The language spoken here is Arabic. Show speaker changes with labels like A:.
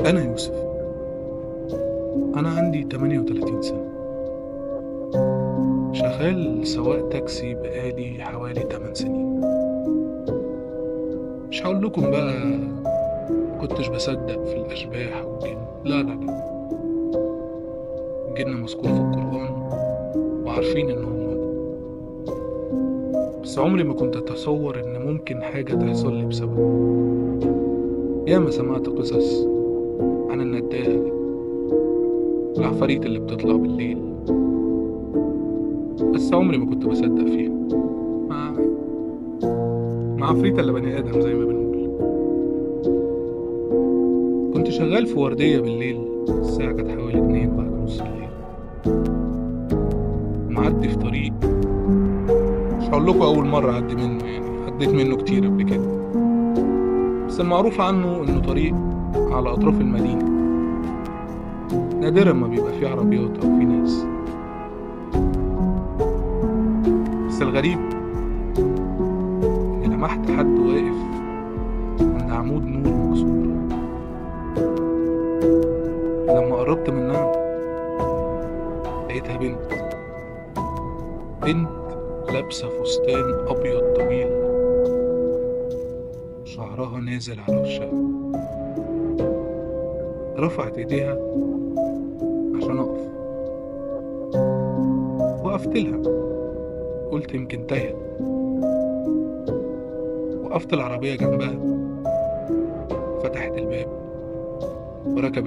A: أنا يوسف. أنا عندي 38 سنة، شغال سواق تاكسي بقالي حوالي 8 سنين. مش هقول لكم بقى مكنتش بصدق في الأشباح والجن، لا لا لا. الجن مذكور في القرآن وعارفين إنه موجود، بس عمري ما كنت أتصور إن ممكن حاجة تحصل لي بسببه. ياما سمعت قصص عن النداهة، العفاريت اللي بتطلع بالليل، بس عمري ما كنت بصدق فيها. مع عفريتة إلا بني آدم زي ما بنقول. كنت شغال في وردية بالليل، الساعة كانت حوالي 2 بعد نص الليل، معدي في طريق مش هقول لكم أول مرة أعدي منه، يعني عديت منه كتير قبل كده، بس المعروف عنه إنه طريق على أطراف المدينة، نادرا ما بيبقى فيه عربيات أو فيه ناس. بس الغريب إني لمحت حد واقف عند عمود نور مكسور. لما قربت منها لقيتها بنت لابسة فستان أبيض طويل، شعرها نازل على وشها. رفعت ايديها عشان أقف، وقفت لها، قلت يمكن تايهة. وقفت العربية جنبها، فتحت الباب وركبت